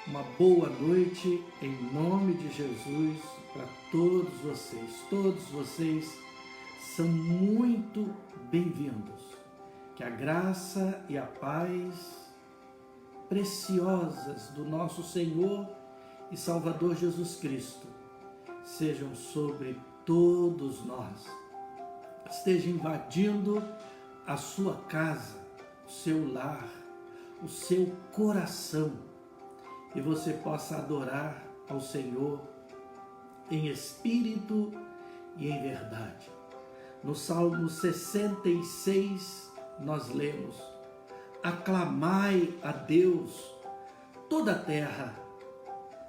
Uma boa noite em nome de Jesus para todos vocês. Todos vocês são muito bem-vindos. Que a graça e a paz preciosas do nosso Senhor e Salvador Jesus Cristo sejam sobre todos nós. Esteja invadindo a sua casa, o seu lar, o seu coração, e você possa adorar ao Senhor em espírito e em verdade. No Salmo 66 nós lemos: aclamai a Deus toda a terra,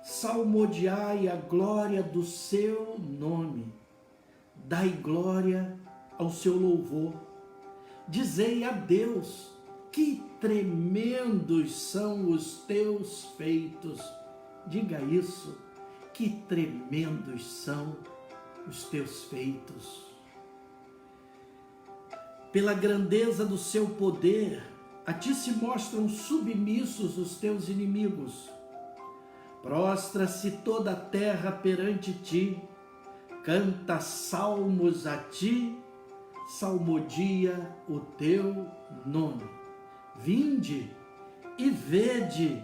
salmodiai a glória do seu nome, dai glória ao seu louvor, dizei a Deus, que tremendos são os teus feitos. Diga isso, que tremendos são os teus feitos. Pela grandeza do seu poder, a ti se mostram submissos os teus inimigos. Prostra-se toda a terra perante ti, canta salmos a ti, salmodia o teu nome. Vinde e vede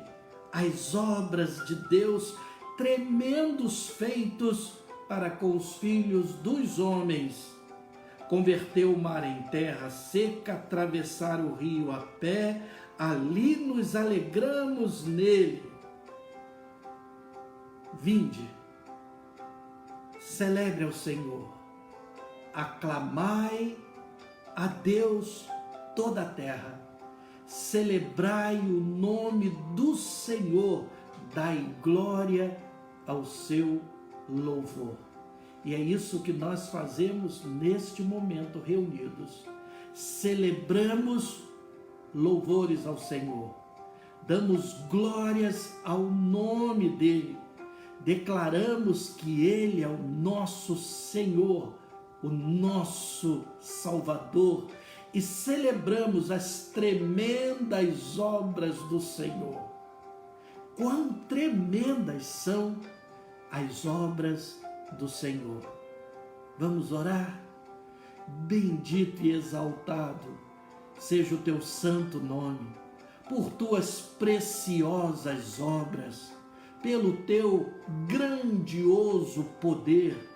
as obras de Deus, tremendos feitos para com os filhos dos homens. Converteu o mar em terra seca, atravessar o rio a pé, ali nos alegramos nele. Vinde, celebre ao Senhor, aclamai a Deus toda a terra, celebrai o nome do Senhor, dai glória ao seu louvor. E é isso que nós fazemos neste momento reunidos. Celebramos louvores ao Senhor, damos glórias ao nome dEle, declaramos que Ele é o nosso Senhor, o nosso Salvador, e celebramos as tremendas obras do Senhor. Quão tremendas são as obras do Senhor. Vamos orar? Bendito e exaltado seja o teu santo nome, por tuas preciosas obras, pelo teu grandioso poder,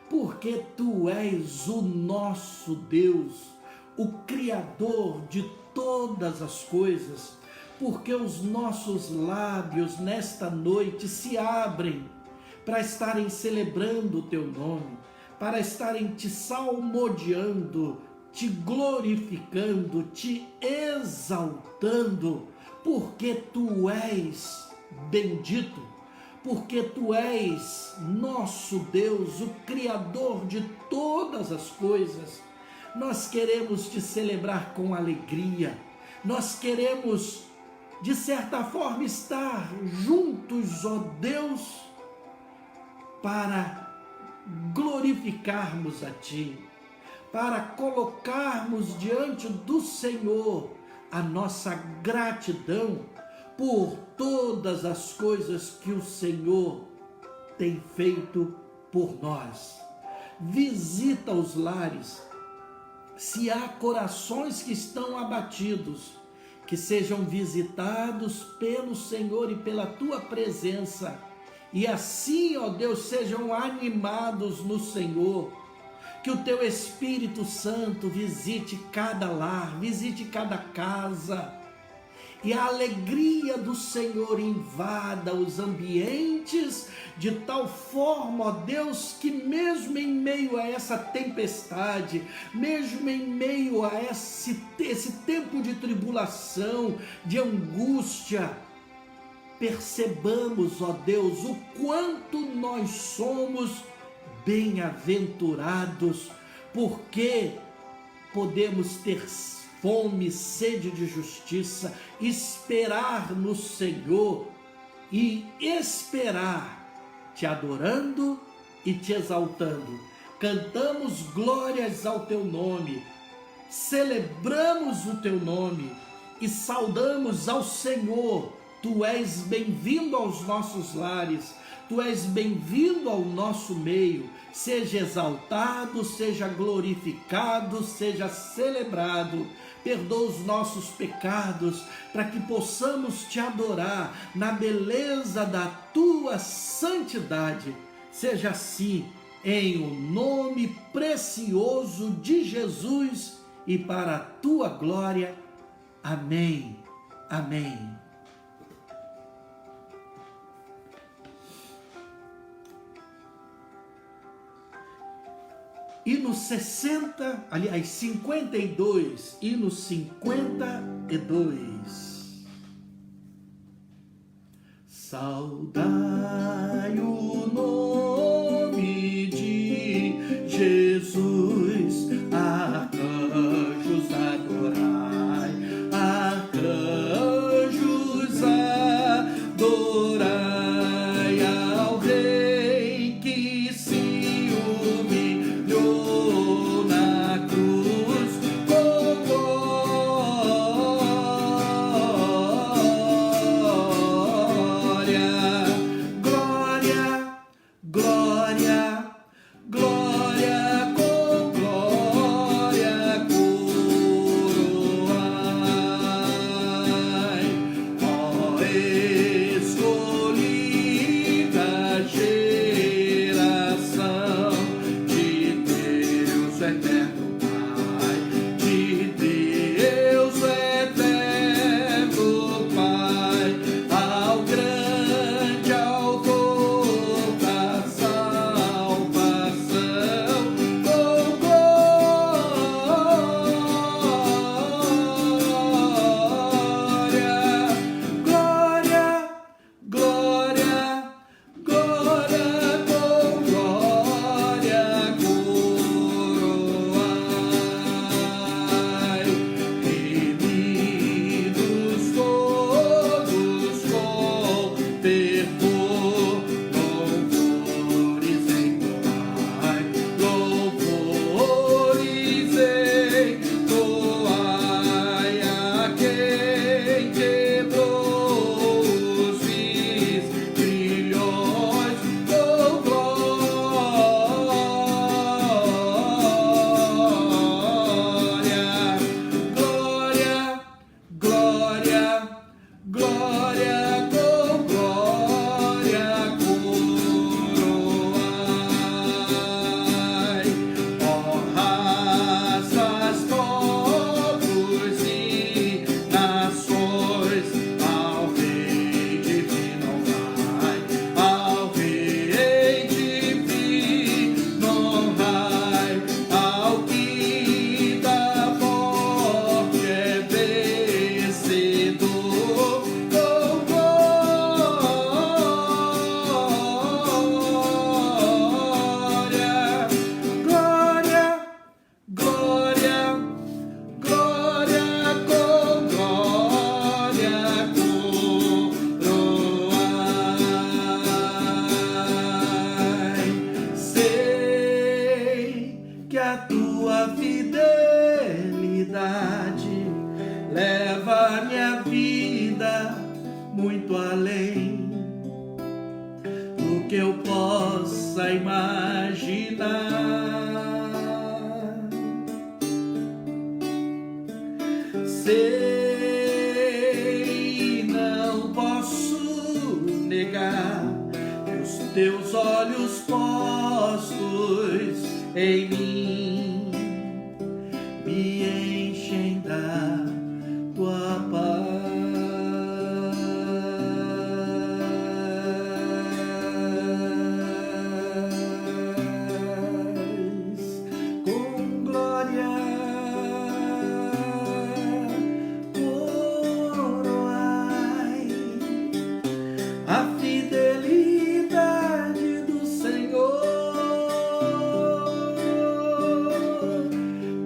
porque tu és o nosso Deus, o Criador de todas as coisas, porque os nossos lábios nesta noite se abrem para estarem celebrando o teu nome, para estarem te salmodiando, te glorificando, te exaltando, porque tu és bendito, porque tu és nosso Deus, o Criador de todas as coisas. Nós queremos te celebrar com alegria, nós queremos, de certa forma, estar juntos, ó Deus, para glorificarmos a Ti, para colocarmos diante do Senhor a nossa gratidão por todas as coisas que o Senhor tem feito por nós. Visita os lares. Se há corações que estão abatidos, que sejam visitados pelo Senhor e pela Tua presença, e assim, ó Deus, sejam animados no Senhor, que o Teu Espírito Santo visite cada lar, visite cada casa, e a alegria do Senhor invada os ambientes de tal forma, ó Deus, que mesmo em meio a essa tempestade, mesmo em meio a esse tempo de tribulação, de angústia, percebamos, ó Deus, o quanto nós somos bem-aventurados, porque podemos ter fome, sede de justiça, esperar no Senhor e esperar, te adorando e te exaltando. Cantamos glórias ao teu nome, celebramos o teu nome e saudamos ao Senhor Tu és bem-vindo aos nossos lares, Tu és bem-vindo ao nosso meio. Seja exaltado, seja glorificado, seja celebrado. Perdoa os nossos pecados, para que possamos Te adorar na beleza da Tua santidade. Seja assim, em o nome precioso de Jesus e para a Tua glória. Amém. Amém. E no 52, e no 52. Saudai o nome de Jesus, arcanjos adorai, arcanjos adorai ao Rei que se humilhou na cruz com glória, glória, glória, com glória coroai, ó escolhida geração de Deus eterno Pai, de Deus eterno Pai, ao grande autor da salvação, com glória, glória, glória, com glória coroai, remidos todos com fervor, louvores entoai, louvores entoai a quem quebrou os grilhões, com glória, glória, glória, com glória coroai, ó raças, povos e nações, ao Rei divino honrai, ao Rei divino honrai, ao que da morte é vencedor, com glória, glória, glória, com glória coroai. Sei que a tua fidelidade leva a minha vida muito além do que eu possa imaginar. Sei, não posso negar que os teus olhos postos em mim me enchem da tua paz, com glória coroai a fidelidade do Senhor,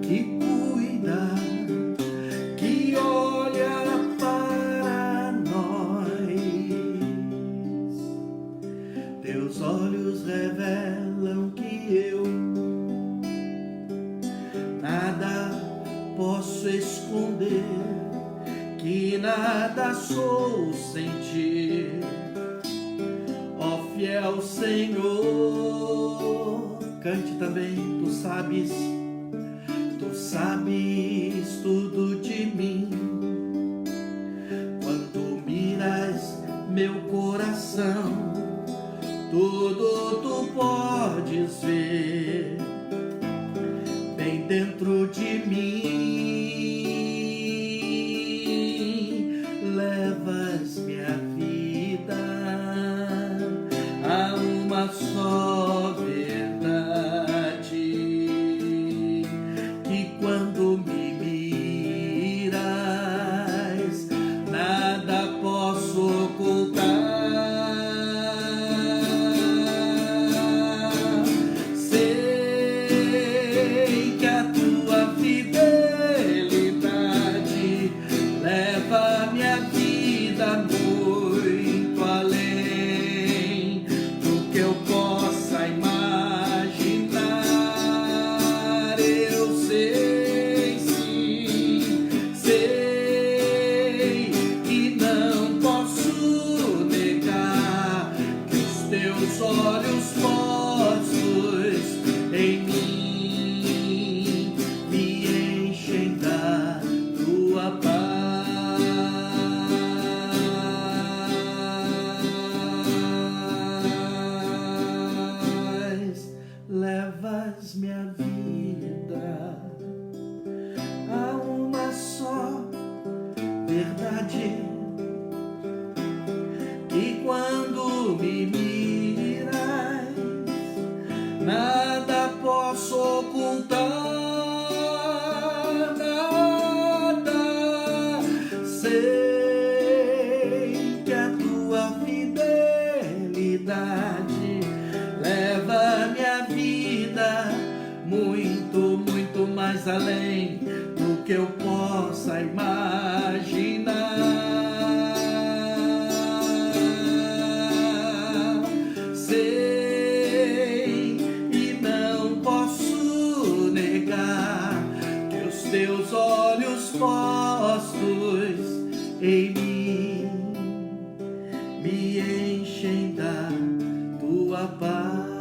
que cuida, que olha para nós. Teus olhos revelam que eu nada posso esconder que nada sou sem ti, ó fiel Senhor. Cante também, tu sabes tudo de mim. Quando miras meu coração, tudo tu podes ver bem dentro de mim. Levas minha vida a uma só verdade, que quando me miras, nada posso ocultar. Sei que a tua fidelidade leva minha vida muito além do que eu possa imaginar. Eu sei, sim, sei que não posso negar que os teus olhos postos em mim me enchem da tua paz. Levas minha vida a uma só verdade, que quando me miras, nada posso ocultar, nada. Sei que a tua fidelidade leva minha vida muito, muito mais além do que eu possa imaginar. Sei e não posso negar que os teus olhos postos em mim me enchem da tua paz.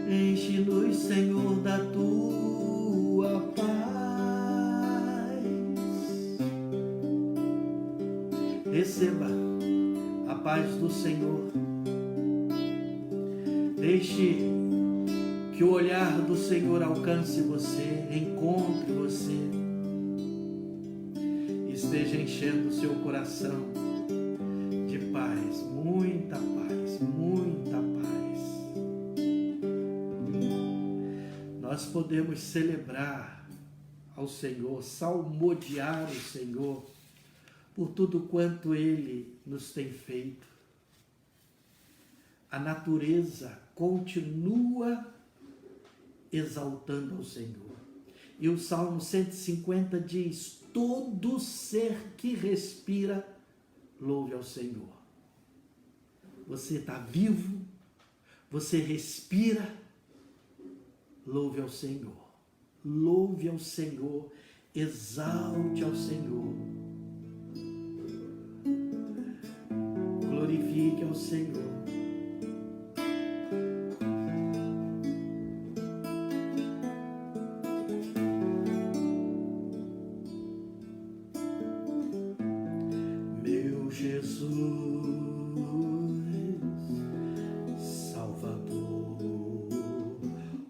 Enche-nos, Senhor, da tua paz. Receba a paz do Senhor. Deixe que o olhar do Senhor alcance você, encontre você, esteja enchendo o seu coração de paz, muita paz, muita paz. Nós podemos celebrar ao Senhor, salmodiar o Senhor por tudo quanto Ele nos tem feito. A natureza continua exaltando ao Senhor. E o Salmo 150 diz: todo ser que respira, louve ao Senhor. Você está vivo, você respira, louve ao Senhor. Louve ao Senhor, exalte ao Senhor. Glorifique ao Senhor. Jesus, Salvador,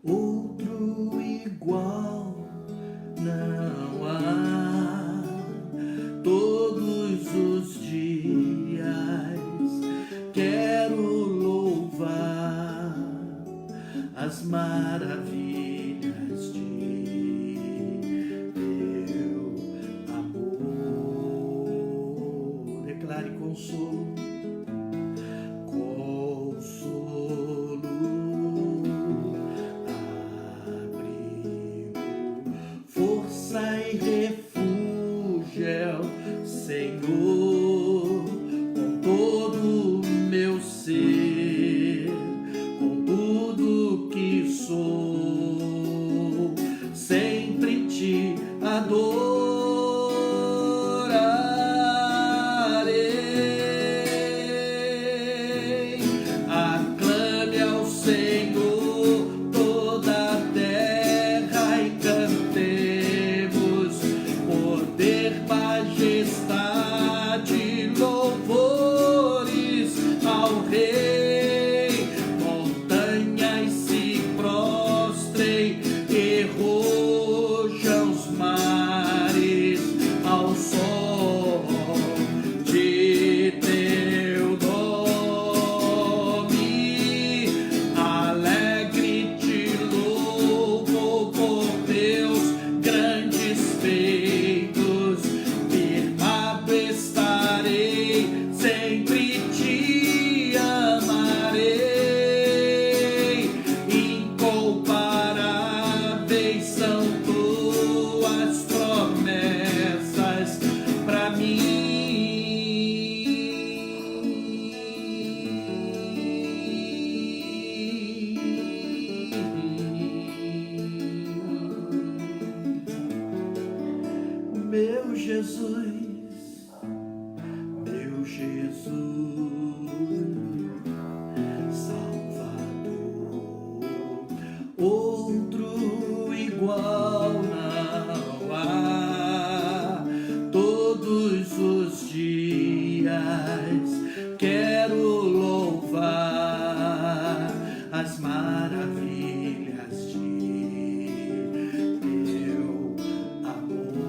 outro igual não há. Todos os dias quero louvar as maravilhas de teu amor. Declare consolo, consolo, abrigo, força e refúgio é o Senhor. Com todo o meu ser, com tudo que sou, Jesus, meu Jesus, Salvador, outro igual não há. Todos os dias quero louvar as maravilhas de teu amor.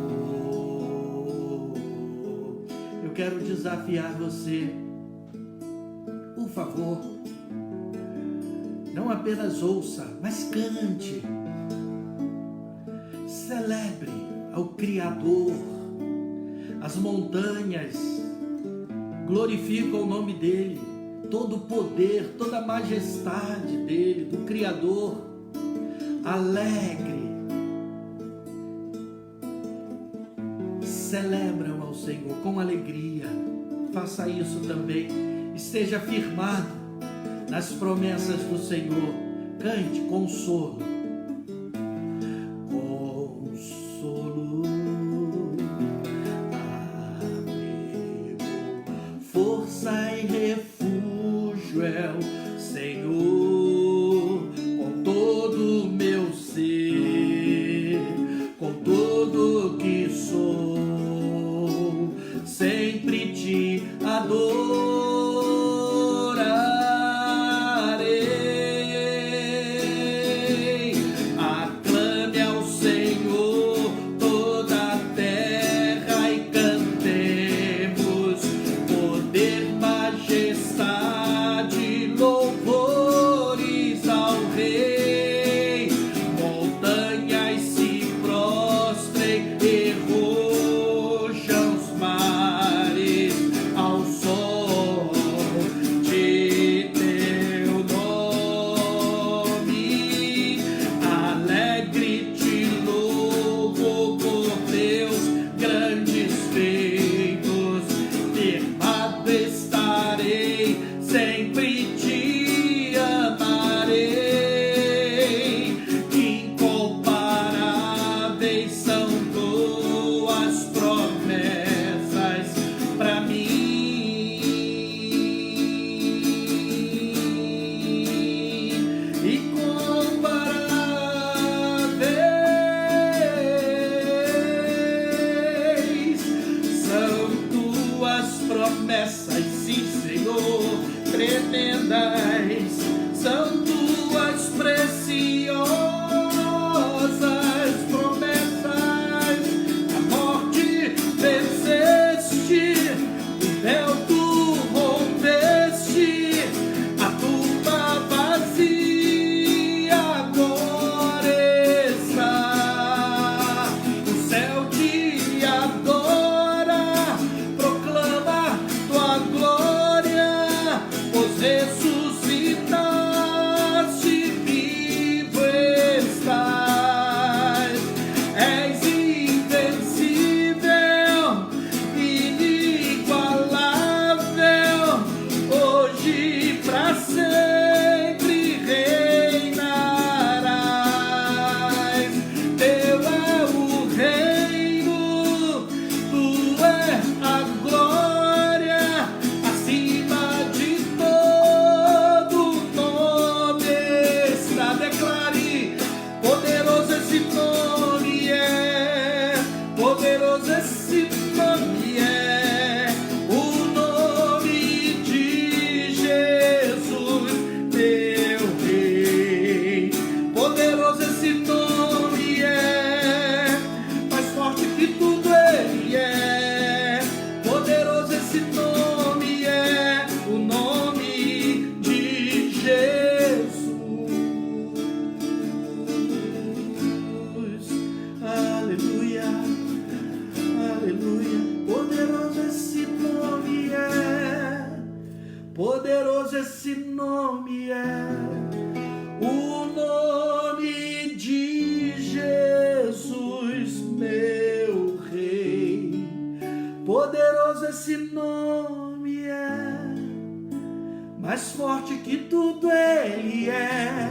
Eu quero desafiar você, por favor, não apenas ouça, mas cante, celebre ao Criador. As montanhas glorificam o nome dele, todo o poder, toda a majestade dele, do Criador. Alegre, celebram ao Senhor com alegria. Faça isso também, esteja firmado nas promessas do Senhor. Cante consolo, consolo, amigo, força e refúgio é o Senhor. Com todo o meu ser, com tudo que sou, sempre te adorarei. Aclame ao Senhor toda a terra e cantemos poder, majestade, louvores ao Rei. Montanhas se prostrem e rujam os mares ao som de teu nome. Alegre te louvo por teus grandes feitos. Firmado estarei, sempre te amarei. Incomparáveis são tuas promessas para mim. Incomparáveis são tuas promessas, sim, Senhor, tremendas são tuas preciosas promessas. A morte venceste, o véu tu rompeste, a tumba vazia agora está. O céu te adora, proclama tua glória, pois ressuscitaste, vivo estás. És invencível, inigualável, hoje pra sempre reinarás. Teu é o reino, tu é a glória, acima de todo nome está. Declare, poderoso esse nome é, poderoso esse nome é, o nome de Jesus, meu Rei. Poderoso esse nome é, mais forte que tudo ele é. Poderoso esse nome é, o nome de Jesus. Aleluia, aleluia. Poderoso esse nome é, poderoso esse nome é, o nome de Jesus, meu Rei. Poderoso esse nome é, mais forte que tudo ele é.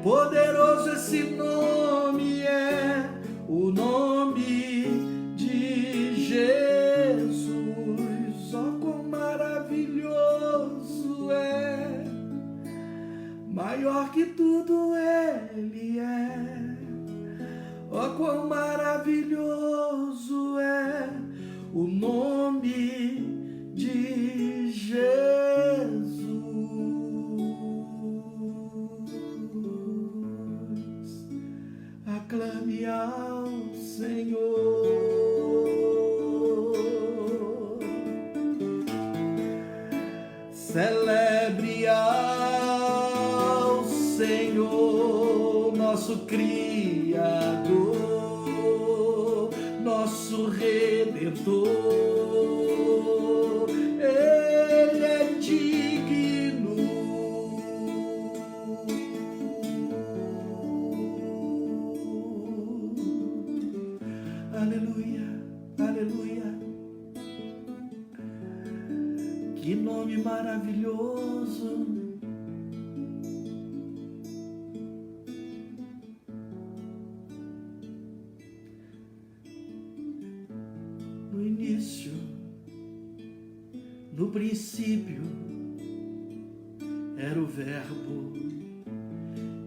Poderoso esse nome é, o nome de Maior que tudo Ele é. Oh, quão maravilhoso é o nome de Jesus. Aclame ao Senhor. Celebre ao Senhor, nosso Criador, nosso Redentor. Ele é digno. Aleluia, aleluia. Que nome maravilhoso. No início, no princípio, era o Verbo,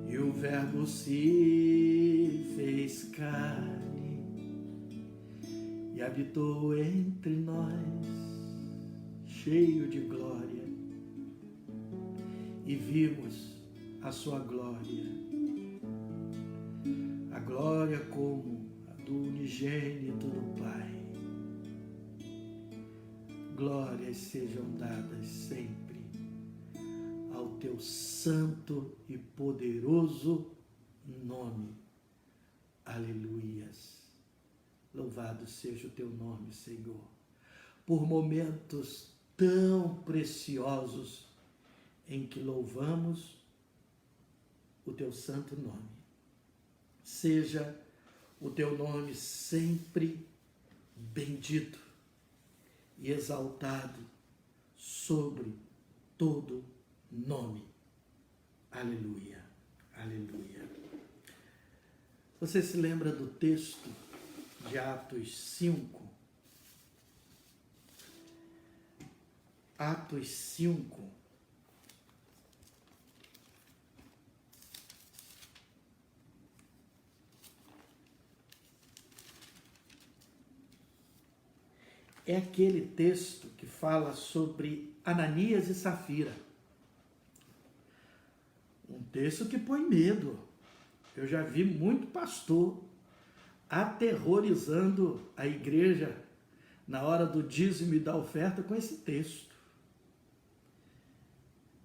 e o Verbo se fez carne e habitou entre nós, cheio de glória, e vimos a sua glória, a glória como a do unigênito do Pai. Glórias sejam dadas sempre ao teu santo e poderoso nome. Aleluias. Louvado seja o teu nome, Senhor, por momentos tão preciosos em que louvamos o teu santo nome. Seja o teu nome sempre bendito e exaltado sobre todo nome. Aleluia, aleluia. Você se lembra do texto de Atos 5? Atos 5. É aquele texto que fala sobre Ananias e Safira. Um texto que põe medo. Eu já vi muito pastor aterrorizando a igreja na hora do dízimo e da oferta com esse texto.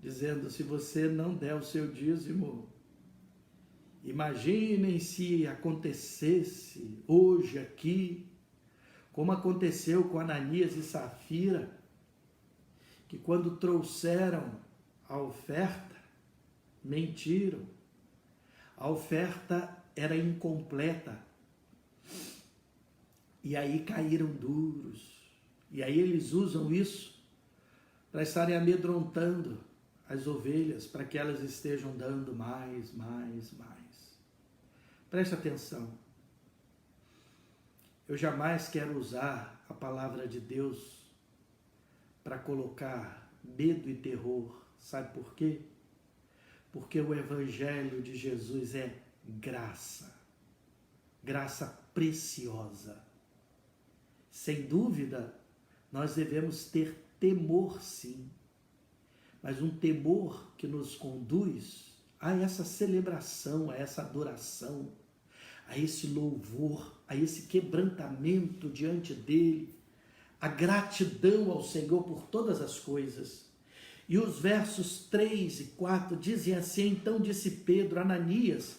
Dizendo, se você não der o seu dízimo, imaginem se acontecesse hoje aqui, como aconteceu com Ananias e Safira, que quando trouxeram a oferta, mentiram. A oferta era incompleta. E aí caíram duros. E aí eles usam isso para estarem amedrontando as ovelhas, para que elas estejam dando mais. Preste atenção. Eu jamais quero usar a palavra de Deus para colocar medo e terror. Sabe por quê? Porque o Evangelho de Jesus é graça. Graça preciosa. Sem dúvida, nós devemos ter temor, sim. Mas um temor que nos conduz a essa celebração, a essa adoração, a esse louvor, a esse quebrantamento diante dele, a gratidão ao Senhor por todas as coisas. E os versos 3 e 4 dizem assim: então disse Pedro, Ananias,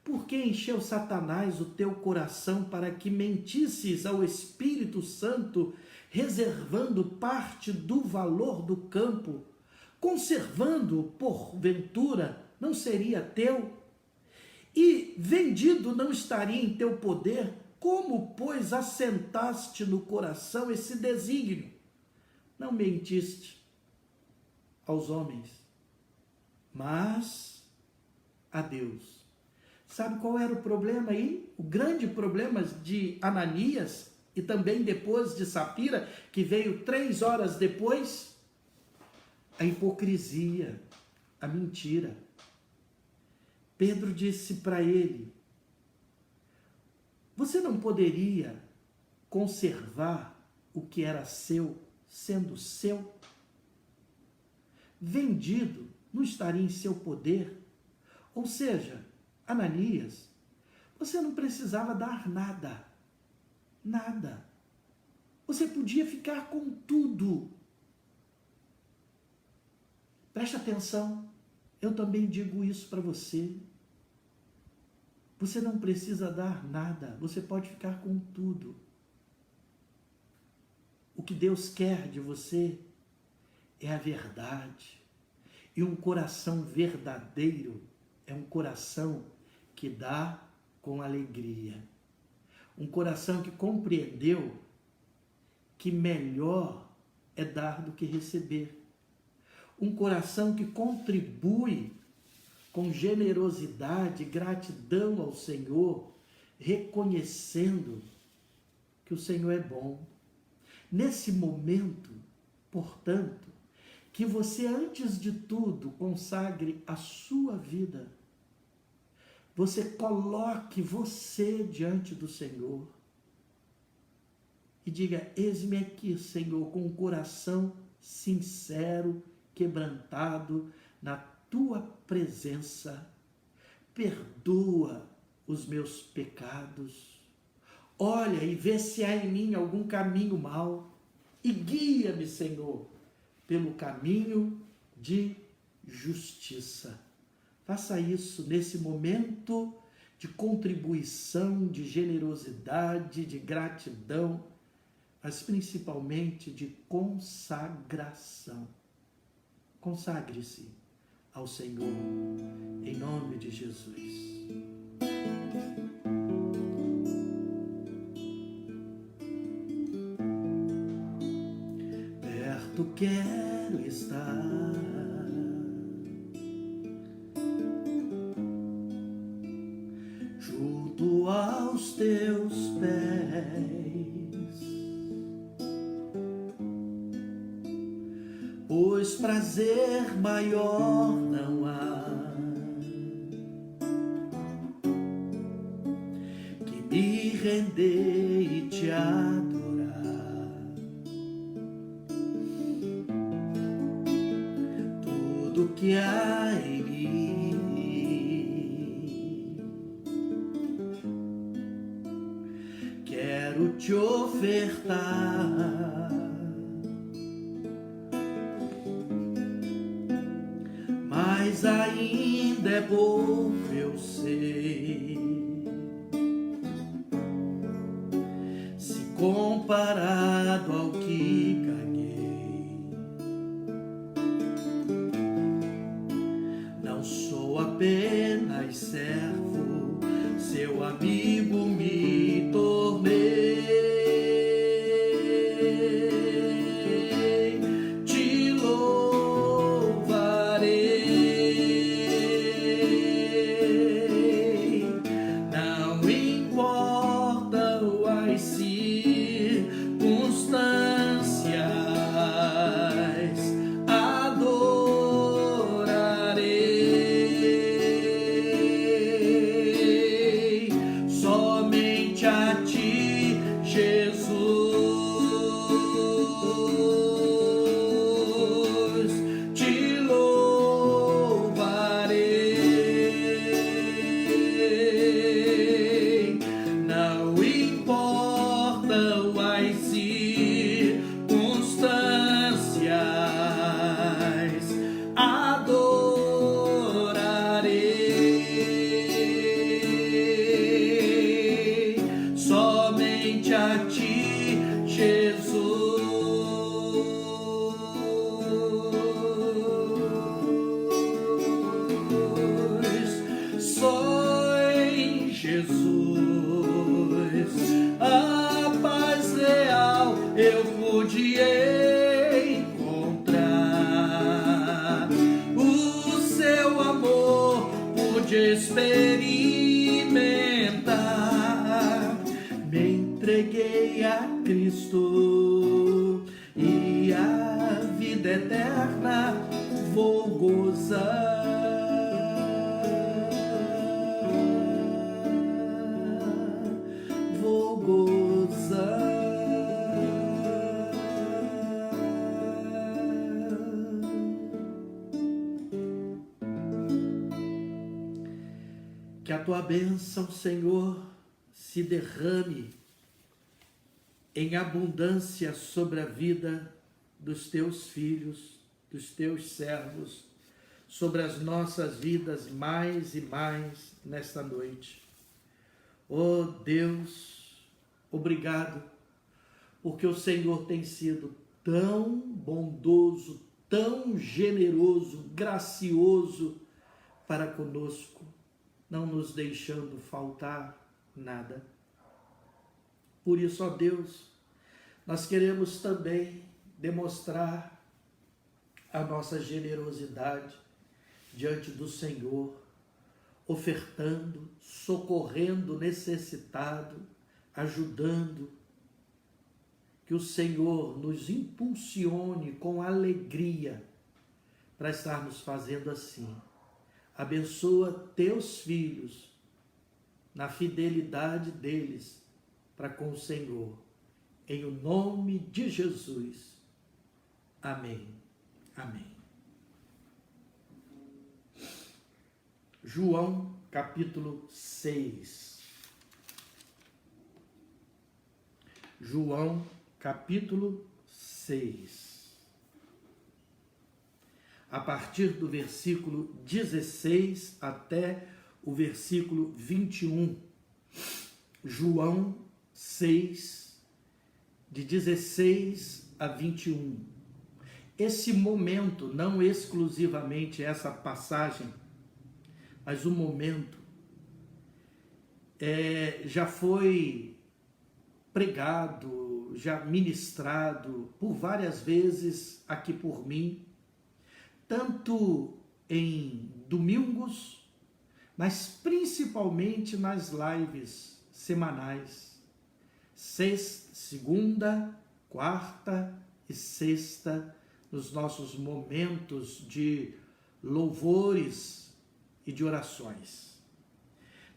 por que encheu Satanás o teu coração para que mentisses ao Espírito Santo, reservando parte do valor do campo, conservando, porventura, não seria teu? E vendido não estaria em teu poder? Como, pois, assentaste no coração esse desígnio? Não mentiste aos homens, mas a Deus. Sabe qual era o problema aí? O grande problema de Ananias e também depois de Safira, que veio 3 horas depois? A hipocrisia, a mentira. Pedro disse para ele: você não poderia conservar o que era seu, sendo seu? Vendido, não estaria em seu poder? Ou seja, Ananias, você não precisava dar nada. Nada. Você podia ficar com tudo. Preste atenção, eu também digo isso para você. Você não precisa dar nada, você pode ficar com tudo. O que Deus quer de você é a verdade. E um coração verdadeiro é um coração que dá com alegria. Um coração que compreendeu que melhor é dar do que receber. Um coração que contribui com generosidade, gratidão ao Senhor, reconhecendo que o Senhor é bom. Nesse momento, portanto, que você, antes de tudo, consagre a sua vida. Você coloque você diante do Senhor e diga: eis-me aqui, Senhor, com um coração sincero, quebrantado na tua presença. Perdoa os meus pecados. Olha e vê se há em mim algum caminho mau e guia-me, Senhor, pelo caminho de justiça. Faça isso nesse momento de contribuição, de generosidade, de gratidão, mas principalmente de consagração. Consagre-se ao Senhor, em nome de Jesus. Perto quero estar, junto aos teus pés, pois prazer maior não há que me render e te adorar. Tudo que há em mim quero te ofertar. Mas ainda é pouco, eu sei, se comparado ao que ganhei. Não sou apenas servo, seu amigo me tornei. Experimentar, me entreguei a Cristo e a vida eterna vou gozar. Que a tua bênção, Senhor, se derrame em abundância sobre a vida dos teus filhos, dos teus servos, sobre as nossas vidas mais e mais nesta noite. Oh Deus, obrigado, porque o Senhor tem sido tão bondoso, tão generoso, gracioso para conosco, não nos deixando faltar nada. Por isso, ó Deus, nós queremos também demonstrar a nossa generosidade diante do Senhor, ofertando, socorrendo o necessitado, ajudando. Que o Senhor nos impulsione com alegria para estarmos fazendo assim. Abençoa teus filhos na fidelidade deles para com o Senhor. Em o nome de Jesus. Amém. Amém. João capítulo 6. João capítulo 6. A partir do versículo 16 até o versículo 21. João 6, de 16 a 21. Esse momento, não exclusivamente essa passagem, mas o momento já foi pregado, já ministrado por várias vezes aqui por mim, tanto em domingos, mas principalmente nas lives semanais, segunda, quarta e sexta, nos nossos momentos de louvores e de orações.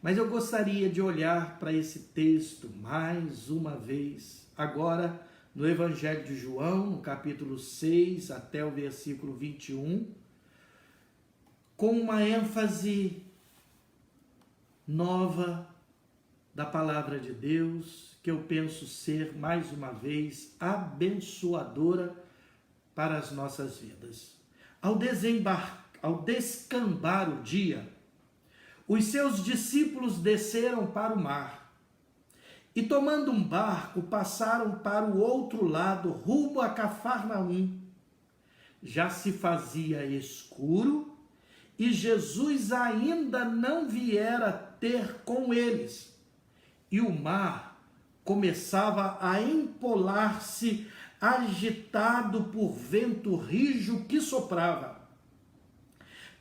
Mas eu gostaria de olhar para esse texto mais uma vez, agora no Evangelho de João, no capítulo 6 até o versículo 21, com uma ênfase nova da palavra de Deus, que eu penso ser, mais uma vez, abençoadora para as nossas vidas. Ao descambar o dia, os seus discípulos desceram para o mar e, tomando um barco, passaram para o outro lado, rumo a Cafarnaum. Já se fazia escuro e Jesus ainda não viera ter com eles, e o mar começava a empolar-se, agitado por vento rijo que soprava.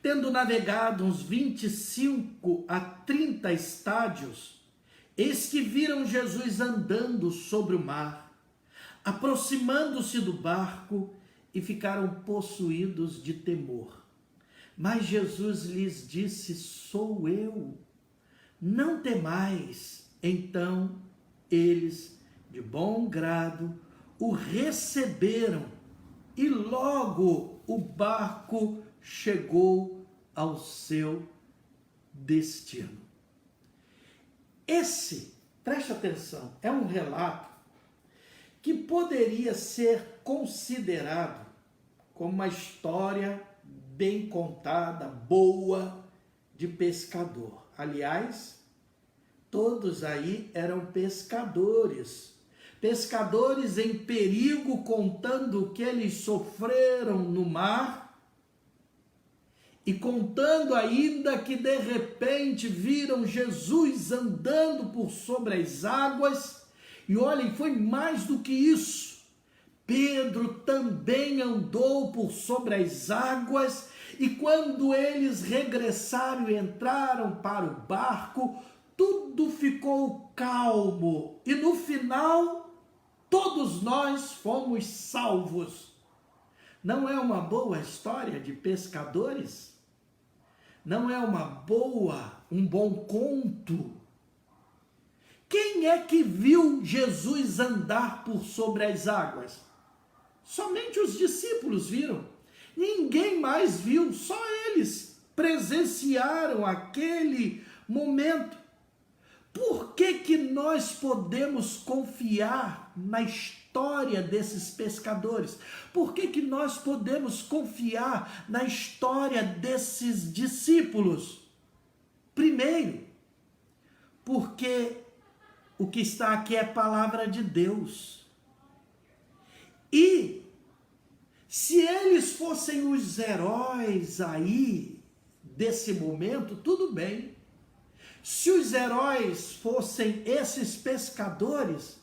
Tendo navegado uns 25 a 30 estádios, eis que viram Jesus andando sobre o mar, aproximando-se do barco, e ficaram possuídos de temor. Mas Jesus lhes disse: sou eu, não temais. Então eles, de bom grado, o receberam, e logo o barco chegou ao seu destino. Esse, preste atenção, é um relato que poderia ser considerado como uma história bem contada, boa, de pescador. Aliás, todos aí eram pescadores em perigo, contando o que eles sofreram no mar, e contando ainda que de repente viram Jesus andando por sobre as águas. E olhem, foi mais do que isso. Pedro também andou por sobre as águas, e quando eles regressaram e entraram para o barco, tudo ficou calmo, e no final todos nós fomos salvos. Não é uma boa história de pescadores? Não é um bom conto? Quem é que viu Jesus andar por sobre as águas? Somente os discípulos viram. Ninguém mais viu, só eles. presenciaram aquele momento. Por que nós podemos confiar na história desses pescadores? Por que nós podemos confiar na história desses discípulos? Primeiro, porque o que está aqui é palavra de Deus. E se eles fossem os heróis aí desse momento, tudo bem. Se os heróis fossem esses pescadores,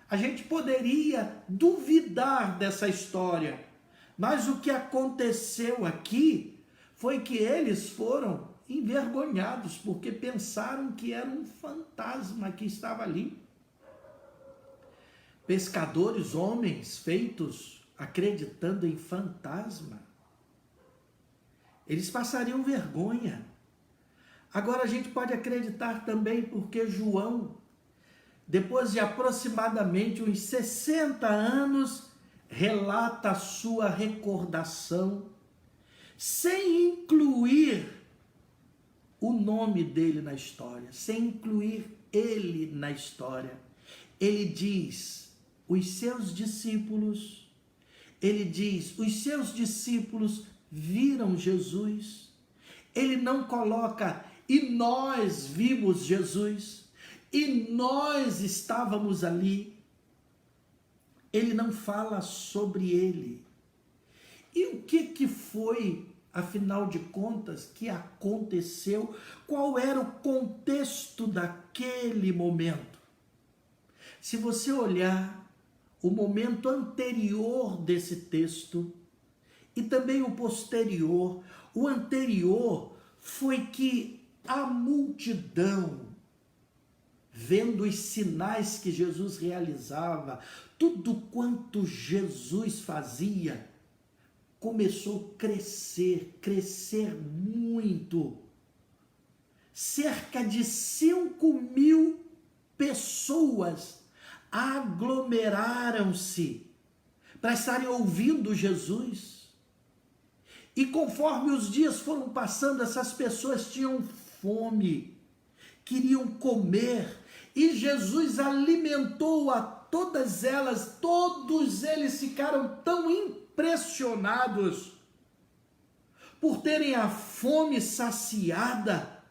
a gente poderia duvidar dessa história. Mas o que aconteceu aqui foi que eles foram envergonhados, porque pensaram que era um fantasma que estava ali. Pescadores, homens feitos acreditando em fantasma, eles passariam vergonha. Agora a gente pode acreditar também porque João, depois de aproximadamente uns 60 anos, relata a sua recordação, sem incluir o nome dele na história, sem incluir ele na história. Ele diz, os seus discípulos viram Jesus. Ele não coloca, e nós vimos Jesus, e nós estávamos ali. Ele não fala sobre ele. E o que foi, afinal de contas, que aconteceu? Qual era o contexto daquele momento? Se você olhar o momento anterior desse texto e também o posterior, o anterior foi que a multidão, vendo os sinais que Jesus realizava, tudo quanto Jesus fazia, começou a crescer muito. Cerca de 5.000 pessoas aglomeraram-se para estarem ouvindo Jesus. E conforme os dias foram passando, essas pessoas tinham fome, queriam comer, e Jesus alimentou a todas elas. Todos eles ficaram tão impressionados por terem a fome saciada,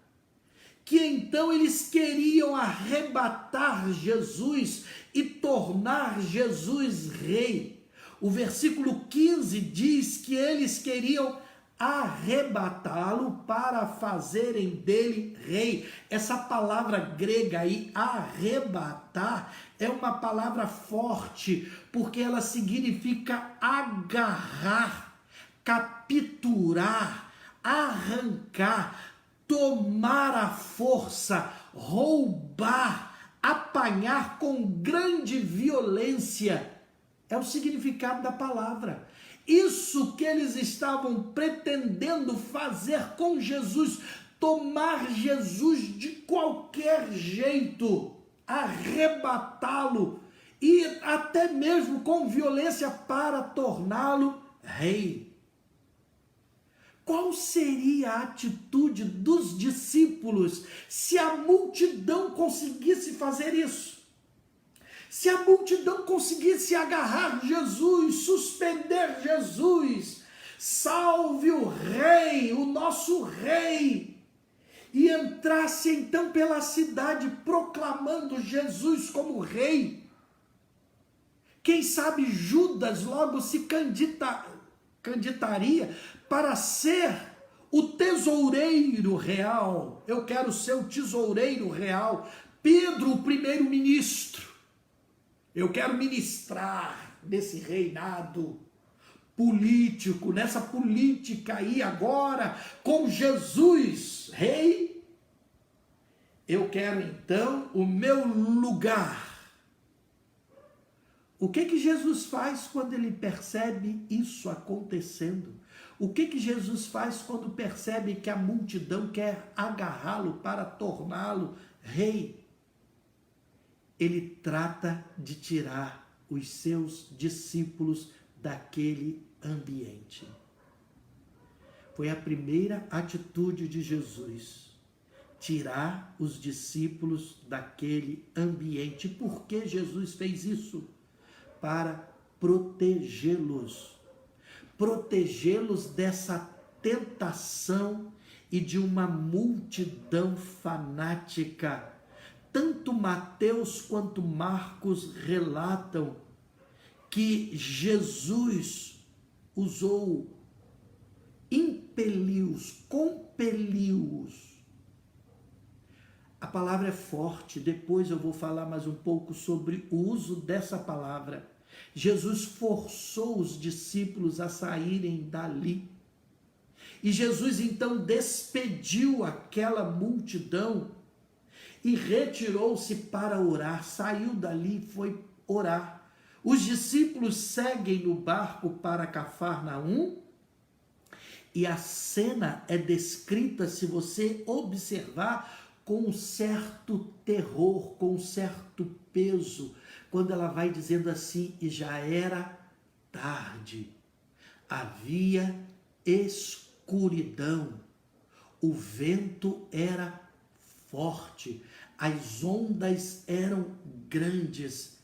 que então eles queriam arrebatar Jesus e tornar Jesus rei. O versículo 15 diz que eles queriam arrebatá-lo para fazerem dele rei. Essa palavra grega aí, arrebatar, é uma palavra forte, porque ela significa agarrar, capturar, arrancar, tomar à força, roubar, apanhar com grande violência. É o significado da palavra. Isso que eles estavam pretendendo fazer com Jesus, tomar Jesus de qualquer jeito, arrebatá-lo e até mesmo com violência para torná-lo rei. Qual seria a atitude dos discípulos se a multidão conseguisse fazer isso? Se a multidão conseguisse agarrar Jesus, suspender Jesus, salve o rei, o nosso rei, e entrasse então pela cidade proclamando Jesus como rei, quem sabe Judas logo se candidataria para ser o tesoureiro real. Eu quero ser o tesoureiro real. Pedro, o primeiro-ministro. Eu quero ministrar nesse reinado político, nessa política aí agora, com Jesus, rei. Eu quero então o meu lugar. O que Jesus faz quando ele percebe isso acontecendo? O que Jesus faz quando percebe que a multidão quer agarrá-lo para torná-lo rei? Ele trata de tirar os seus discípulos daquele ambiente. Foi a primeira atitude de Jesus, tirar os discípulos daquele ambiente. Por que Jesus fez isso? Para protegê-los. Protegê-los dessa tentação e de uma multidão fanática. Tanto Mateus quanto Marcos relatam que Jesus usou, impeliu-os, compeliu-os. A palavra é forte, depois eu vou falar mais um pouco sobre o uso dessa palavra. Jesus forçou os discípulos a saírem dali. E Jesus então despediu aquela multidão e retirou-se para orar, saiu dali e foi orar. Os discípulos seguem no barco para Cafarnaum e a cena é descrita, se você observar, com um certo terror, com um certo peso, quando ela vai dizendo assim: e já era tarde, havia escuridão, o vento era forte, as ondas eram grandes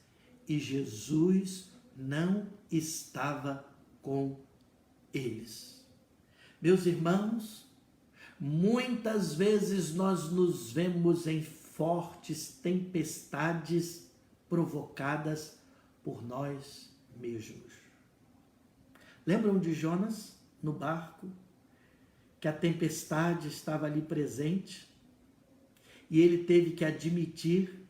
e Jesus não estava com eles. Meus irmãos, muitas vezes nós nos vemos em fortes tempestades provocadas por nós mesmos. Lembram de Jonas no barco? Que a tempestade estava ali presente e ele teve que admitir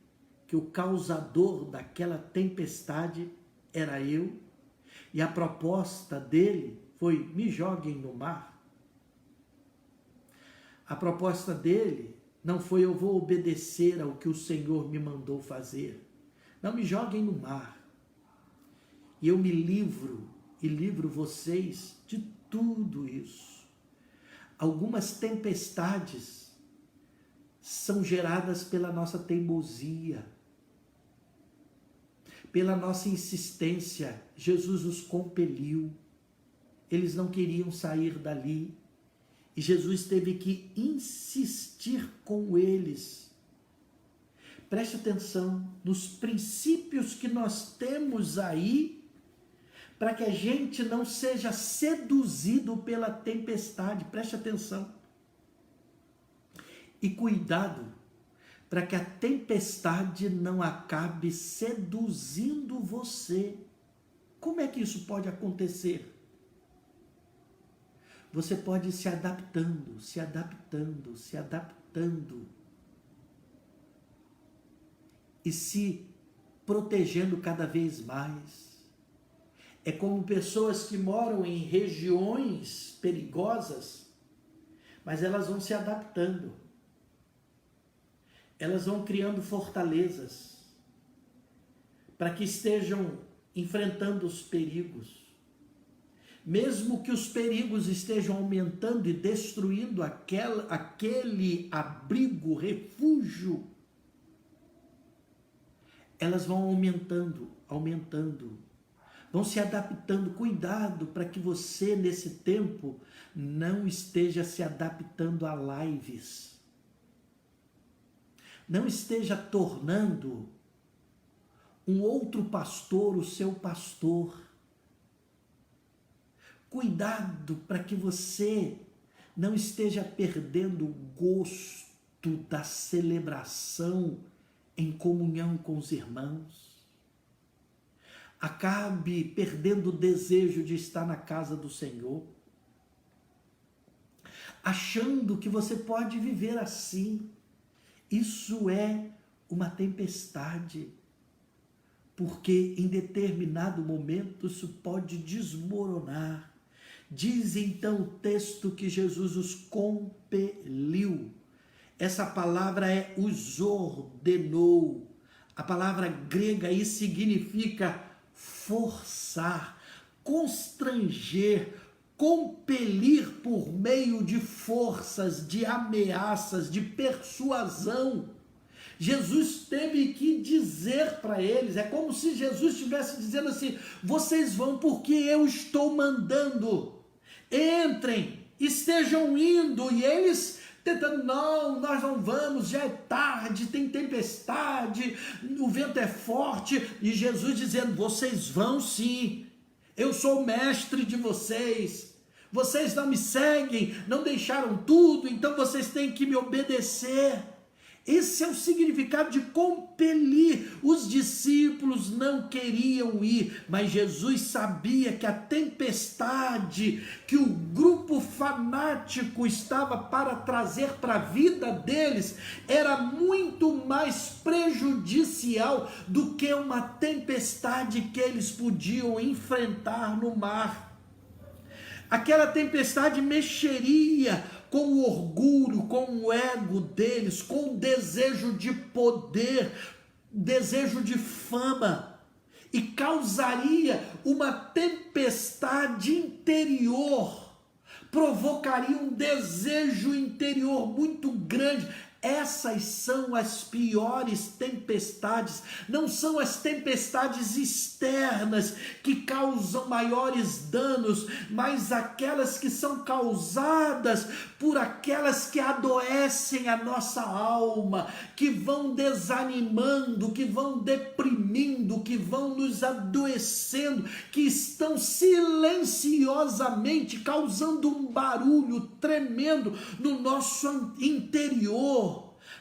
que o causador daquela tempestade era eu, e a proposta dele foi: me joguem no mar. A proposta dele não foi: eu vou obedecer ao que o Senhor me mandou fazer. Não, me joguem no mar. E eu me livro e livro vocês de tudo isso. Algumas tempestades são geradas pela nossa teimosia, pela nossa insistência. Jesus os compeliu. Eles não queriam sair dali. E Jesus teve que insistir com eles. Preste atenção nos princípios que nós temos aí, para que a gente não seja seduzido pela tempestade. Preste atenção. E cuidado, para que a tempestade não acabe seduzindo você. Como é que isso pode acontecer? Você pode ir se adaptando, se adaptando, se adaptando e se protegendo cada vez mais. É como pessoas que moram em regiões perigosas, mas elas vão se adaptando. Elas vão criando fortalezas para que estejam enfrentando os perigos. Mesmo que os perigos estejam aumentando e destruindo aquele abrigo, refúgio, elas vão aumentando, vão se adaptando. Cuidado para que você, nesse tempo, não esteja se adaptando a lives. Não esteja tornando um outro pastor o seu pastor. Cuidado para que você não esteja perdendo o gosto da celebração em comunhão com os irmãos. Acabe perdendo o desejo de estar na casa do Senhor, achando que você pode viver assim. Isso é uma tempestade, porque em determinado momento isso pode desmoronar. Diz então o texto que Jesus os compeliu. Essa palavra é os ordenou. A palavra grega aí significa forçar, constranger, compelir por meio de forças, de ameaças, de persuasão. Jesus teve que dizer para eles, é como se Jesus estivesse dizendo assim: vocês vão porque eu estou mandando. Entrem, estejam indo e eles tentando, não, nós não vamos, já é tarde, tem tempestade, o vento é forte, e Jesus dizendo, vocês vão sim, eu sou o mestre de vocês não me seguem, não deixaram tudo, então vocês têm que me obedecer. Esse é o significado de compelir. Os discípulos não queriam ir, mas Jesus sabia que a tempestade que o grupo fanático estava para trazer para a vida deles era muito mais prejudicial do que uma tempestade que eles podiam enfrentar no mar. Aquela tempestade mexeria com o orgulho, com o ego deles, com o desejo de poder, desejo de fama, e causaria uma tempestade interior, provocaria um desejo interior muito grande. Essas são as piores tempestades, não são as tempestades externas que causam maiores danos, mas aquelas que são causadas por aquelas que adoecem a nossa alma, que vão desanimando, que vão deprimindo, que vão nos adoecendo, que estão silenciosamente causando um barulho tremendo no nosso interior.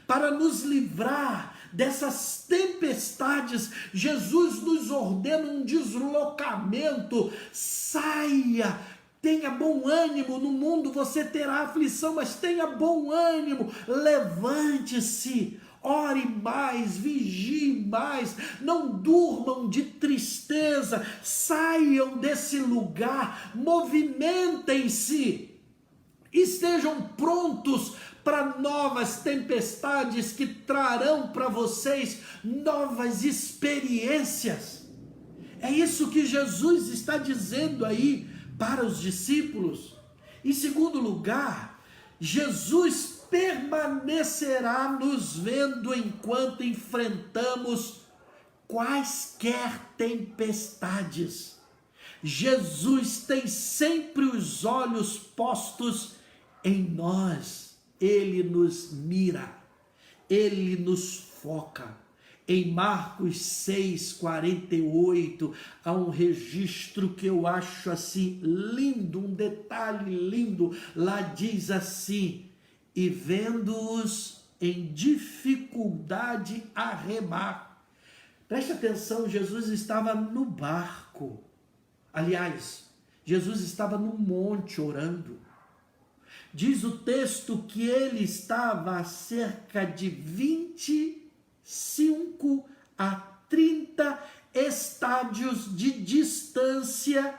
Para nos livrar dessas tempestades, Jesus nos ordena um deslocamento. Saia, tenha bom ânimo, no mundo você terá aflição, mas tenha bom ânimo, levante-se, ore mais, vigie mais, não durmam de tristeza, saiam desse lugar, movimentem-se, estejam prontos para novas tempestades que trarão para vocês novas experiências. É isso que Jesus está dizendo aí para os discípulos. Em segundo lugar, Jesus permanecerá nos vendo enquanto enfrentamos quaisquer tempestades. Jesus tem sempre os olhos postos em nós. Ele nos mira, ele nos foca. Em Marcos 6,48, há um registro que eu acho assim lindo, um detalhe lindo. Lá diz assim: e vendo-os em dificuldade a remar. Preste atenção, Jesus estava no barco. Aliás, Jesus estava no monte orando. Diz o texto que ele estava a cerca de 25 a 30 estádios de distância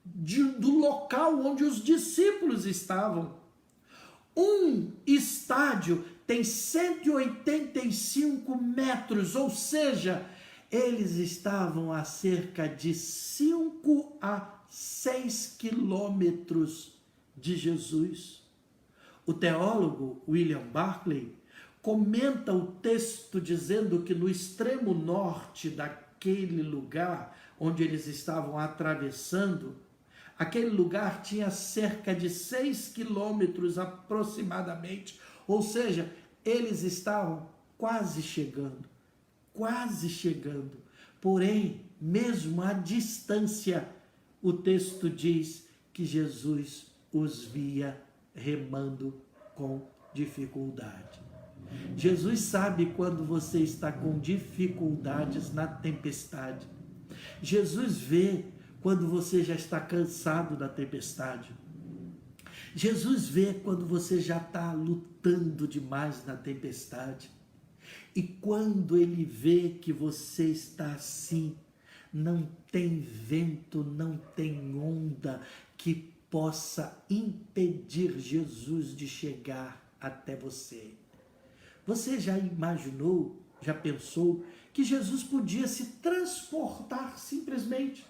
do local onde os discípulos estavam. Um estádio tem 185 metros, ou seja, eles estavam a cerca de 5 a 6 quilômetros de Jesus. O teólogo William Barclay comenta o texto dizendo que no extremo norte daquele lugar onde eles estavam atravessando, aquele lugar tinha cerca de 6 quilômetros aproximadamente, ou seja, eles estavam quase chegando, porém, mesmo à distância, o texto diz que Jesus os via remando com dificuldade. Jesus sabe quando você está com dificuldades na tempestade. Jesus vê quando você já está cansado da tempestade. Jesus vê quando você já está lutando demais na tempestade. E quando ele vê que você está assim, não tem vento, não tem onda que possa impedir Jesus de chegar até você. Você já imaginou, já pensou que Jesus podia se transportar simplesmente,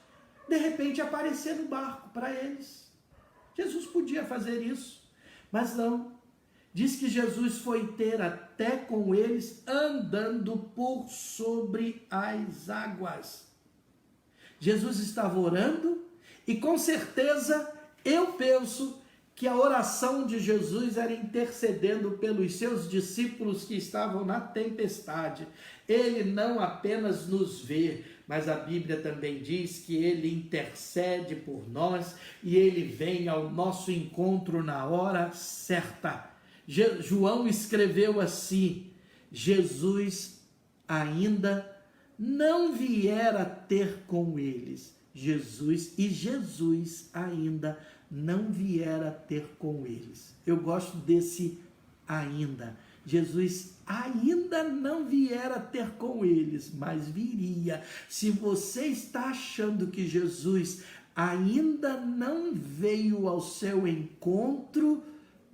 de repente aparecer no barco para eles? Jesus podia fazer isso, mas não. Diz que Jesus foi ter até com eles andando por sobre as águas. Jesus estava orando e com certeza eu penso que a oração de Jesus era intercedendo pelos seus discípulos que estavam na tempestade. Ele não apenas nos vê, mas a Bíblia também diz que ele intercede por nós e ele vem ao nosso encontro na hora certa. João escreveu assim: Jesus ainda não viera ter com eles. Jesus ainda não viera ter com eles. Eu gosto desse ainda. Jesus ainda não viera ter com eles, mas viria. Se você está achando que Jesus ainda não veio ao seu encontro,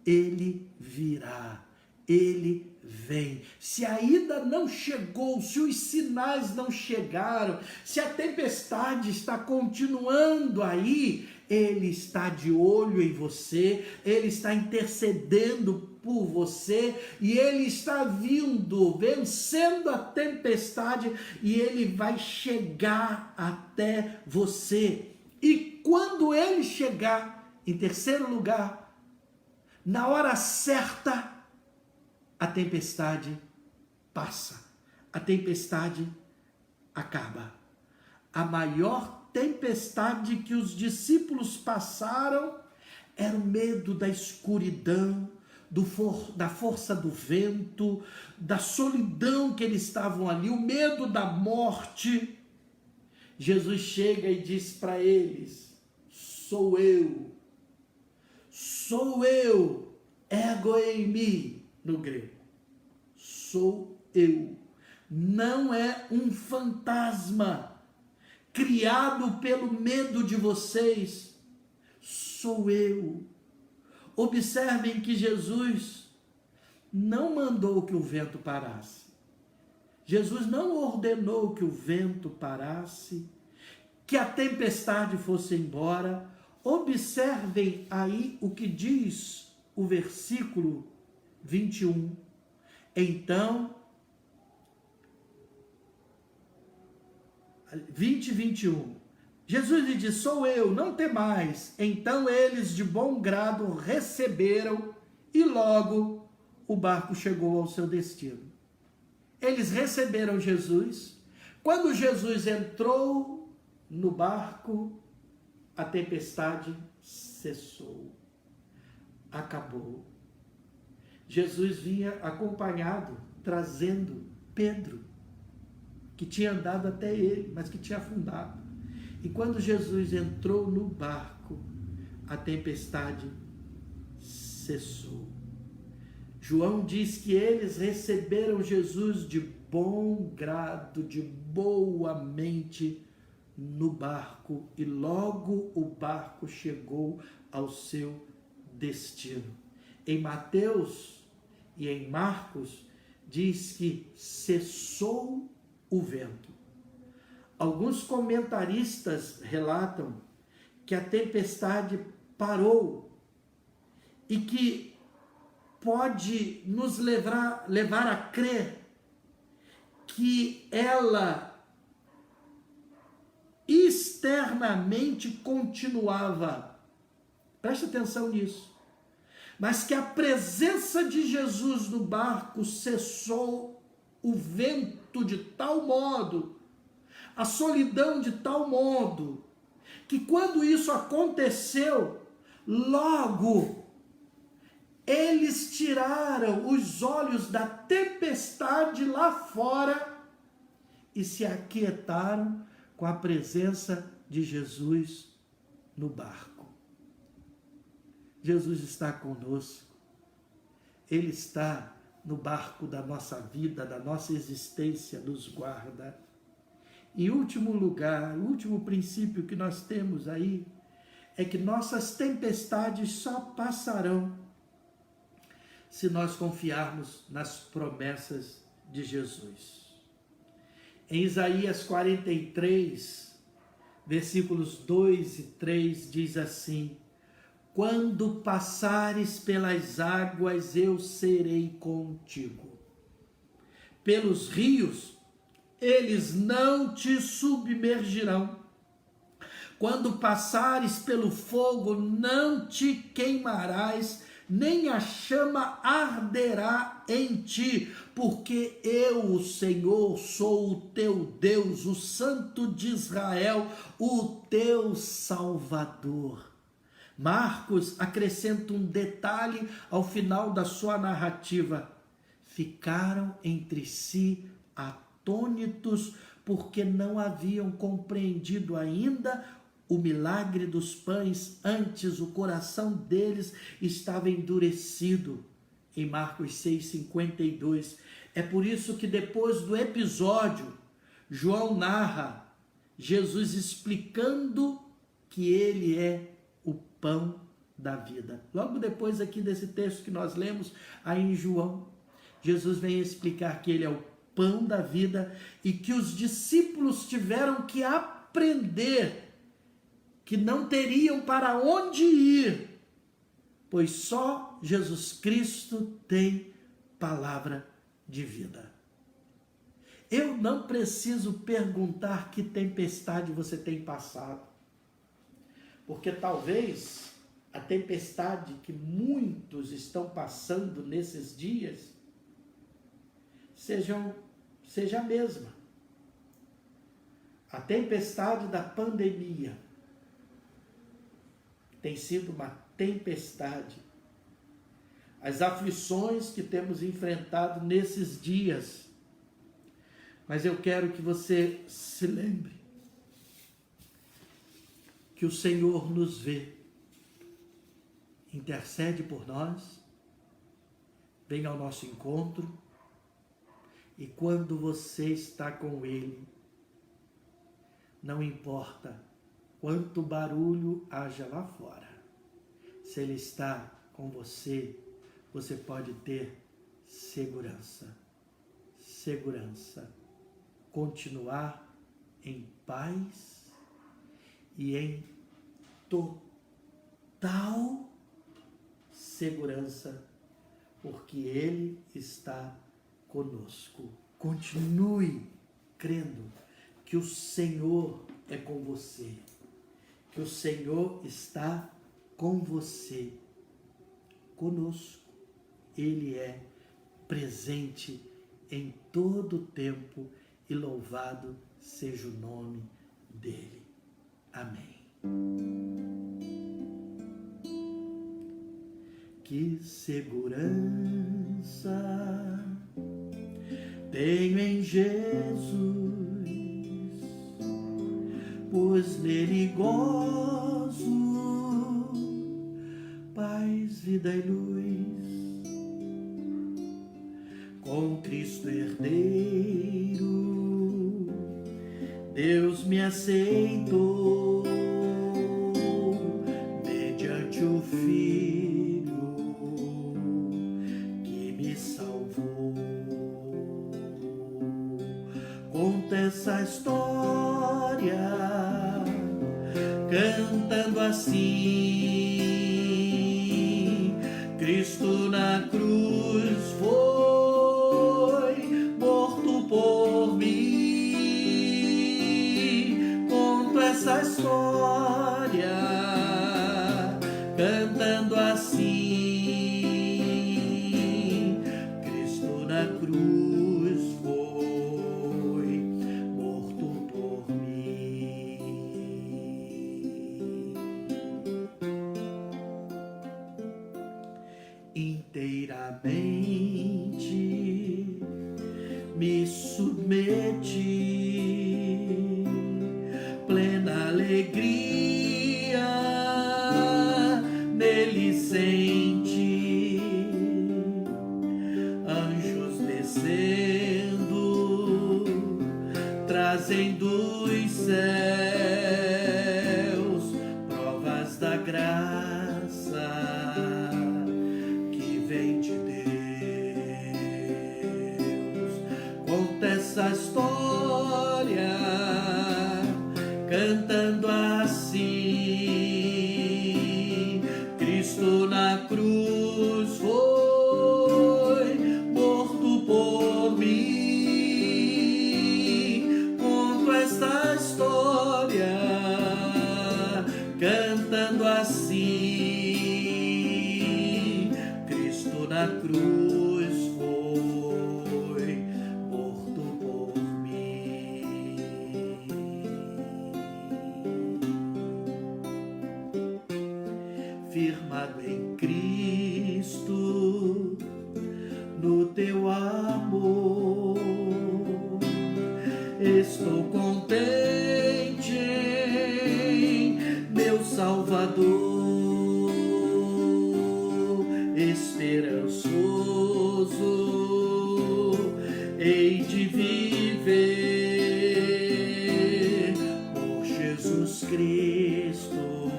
ele virá. Ele vem. Se ainda não chegou, se os sinais não chegaram, se a tempestade está continuando aí, ele está de olho em você, ele está intercedendo por você e ele está vindo, vencendo a tempestade e ele vai chegar até você. E quando ele chegar, em terceiro lugar, na hora certa, a tempestade passa, a tempestade acaba. A maior tempestade que os discípulos passaram era o medo da escuridão, da força do vento, da solidão que eles estavam ali, o medo da morte. Jesus chega e diz para eles: sou eu, ego eimi, no grego, sou eu, não é um fantasma criado pelo medo de vocês, sou eu. Observem que Jesus não mandou que o vento parasse, Jesus não ordenou que o vento parasse, que a tempestade fosse embora. Observem aí o que diz o versículo 21. Então, 20 e 21. Jesus lhe disse: sou eu, não temais. Então eles de bom grado receberam e logo o barco chegou ao seu destino. Eles receberam Jesus. Quando Jesus entrou no barco, a tempestade cessou, acabou. Jesus vinha acompanhado, trazendo Pedro, que tinha andado até ele, mas que tinha afundado. E quando Jesus entrou no barco, a tempestade cessou. João diz que eles receberam Jesus de bom grado, de boa mente no barco, e logo o barco chegou ao seu destino. Em Mateus e em Marcos diz que cessou o vento. Alguns comentaristas relatam que a tempestade parou e que pode nos levar a crer que ela externamente continuava. Preste atenção nisso. Mas que a presença de Jesus no barco cessou o vento de tal modo, a solidão de tal modo, que quando isso aconteceu, logo eles tiraram os olhos da tempestade lá fora e se aquietaram com a presença de Jesus no barco. Jesus está conosco, Ele está no barco da nossa vida, da nossa existência, nos guarda. Em último lugar, o último princípio que nós temos aí, é que nossas tempestades só passarão se nós confiarmos nas promessas de Jesus. Em Isaías 43, versículos 2 e 3, diz assim: quando passares pelas águas, eu serei contigo. Pelos rios, eles não te submergirão. Quando passares pelo fogo, não te queimarás, nem a chama arderá em ti, porque eu, o Senhor, sou o teu Deus, o Santo de Israel, o teu Salvador. Marcos acrescenta um detalhe ao final da sua narrativa. Ficaram entre si atônitos, porque não haviam compreendido ainda o milagre dos pães, antes o coração deles estava endurecido. Em Marcos 6,52. É por isso que depois do episódio, João narra Jesus explicando que ele é o pão da vida. Logo depois aqui desse texto que nós lemos aí em João, Jesus vem explicar que ele é o pão da vida e que os discípulos tiveram que aprender que não teriam para onde ir, pois só Jesus Cristo tem palavra de vida. Eu não preciso perguntar que tempestade você tem passado, porque talvez a tempestade que muitos estão passando nesses dias seja a mesma. A tempestade da pandemia tem sido uma tempestade. As aflições que temos enfrentado nesses dias. Mas eu quero que você se lembre que o Senhor nos vê, intercede por nós, vem ao nosso encontro, e quando você está com Ele, não importa quanto barulho haja lá fora, se Ele está com você, você pode ter segurança, continuar em paz e em total segurança, porque Ele está conosco. Continue crendo que o Senhor é com você, que o Senhor está com você, conosco. Ele é presente em todo o tempo e louvado seja o nome dele. Amém. Que segurança tenho em Jesus, pois nele gozo paz, vida e luz. Com Cristo herdeiro, Deus me aceitou, mediante o Filho que me salvou. Conta essa história, cantando assim: Cristo na cruz foi morto por mim. Conto essa história, cantando assim: Cristo na cruz foi morto por mim. Inteiramente me submeti, plena alegria nele senti, anjos descendo, trazendo dos céus provas da graça que vem de Deus. Conta essa história, cantando assim: Cristo na cruz foi morto por mim. Conto esta história, Estou contente em meu Salvador, esperançoso hei de viver por Jesus Cristo,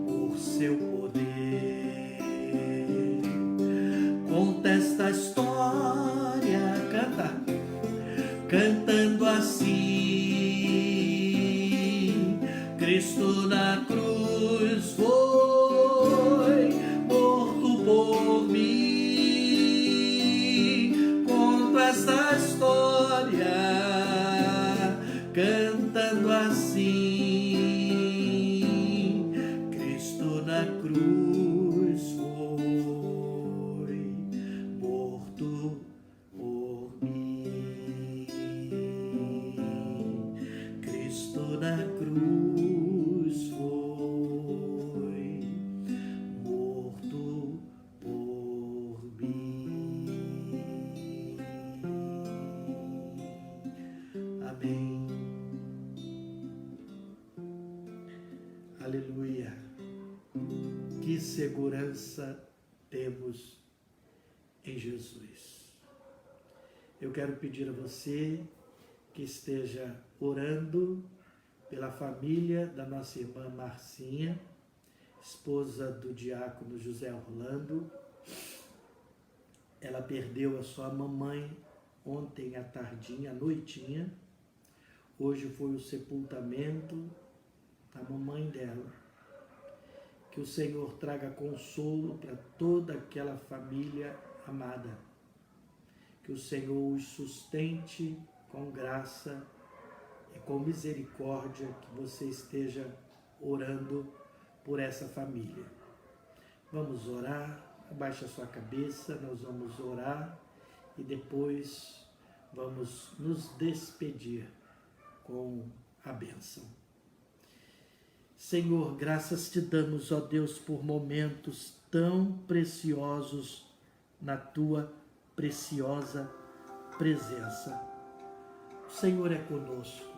por seu poder. Conta esta história, cantando assim: Cristo na cruz foi morto por mim. Conto esta história cantando assim: Cristo na cruz foi morto por mim. Cristo na cruz foi morto por mim. Amém. Aleluia. Que segurança temos em Jesus. Eu quero pedir a você que esteja orando pela família da nossa irmã Marcinha, esposa do diácono José Orlando. Ela perdeu a sua mamãe ontem à tardinha, à noitinha. Hoje foi o sepultamento da mamãe dela. Que o Senhor traga consolo para toda aquela família amada. Que o Senhor os sustente com graça e com misericórdia, que você esteja orando por essa família. Vamos orar, abaixa a sua cabeça, nós vamos orar e depois vamos nos despedir com a bênção. Senhor, graças te damos, ó Deus, por momentos tão preciosos na tua preciosa presença. O Senhor é conosco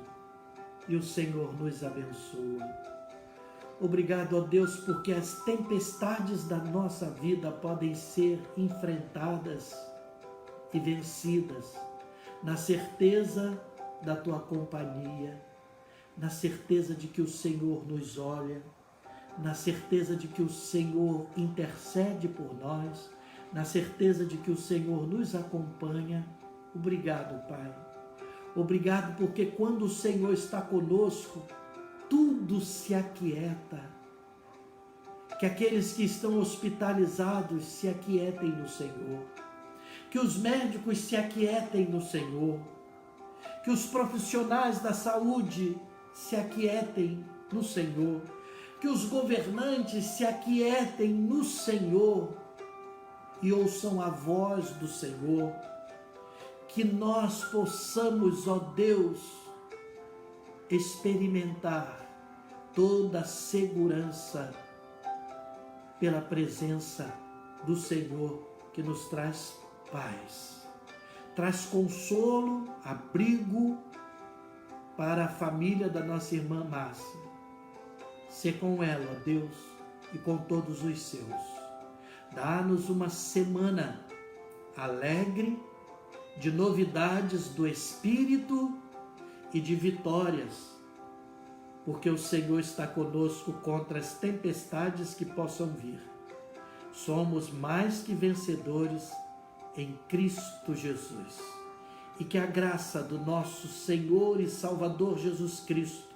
e o Senhor nos abençoa. Obrigado, ó Deus, porque as tempestades da nossa vida podem ser enfrentadas e vencidas na certeza da tua companhia, na certeza de que o Senhor nos olha, na certeza de que o Senhor intercede por nós, na certeza de que o Senhor nos acompanha. Obrigado, Pai. Obrigado porque quando o Senhor está conosco, tudo se aquieta. Que aqueles que estão hospitalizados se aquietem no Senhor. Que os médicos se aquietem no Senhor. Que os profissionais da saúde se aquietem no Senhor. Que os governantes se aquietem no Senhor e ouçam a voz do Senhor. Que nós possamos, ó Deus, experimentar toda a segurança pela presença do Senhor, que nos traz paz, traz consolo, abrigo para a família da nossa irmã Márcia. Sê com ela, ó Deus, e com todos os seus. Dá-nos uma semana alegre, de novidades do Espírito e de vitórias, porque o Senhor está conosco contra as tempestades que possam vir. Somos mais que vencedores em Cristo Jesus. E que a graça do nosso Senhor e Salvador Jesus Cristo,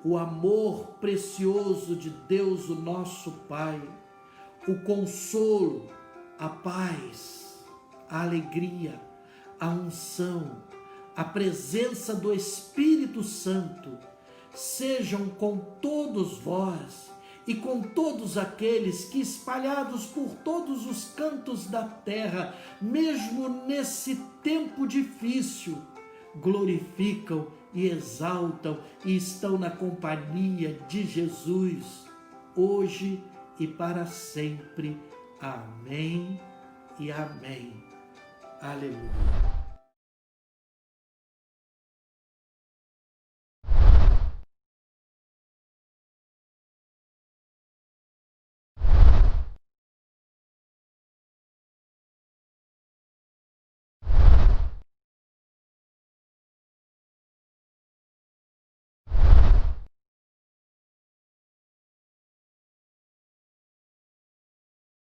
o amor precioso de Deus, o nosso Pai, o consolo, a paz, a alegria, a unção, a presença do Espírito Santo, sejam com todos vós e com todos aqueles que, espalhados por todos os cantos da terra, mesmo nesse tempo difícil, glorificam e exaltam e estão na companhia de Jesus, hoje e para sempre. Amém e amém. Aleluia.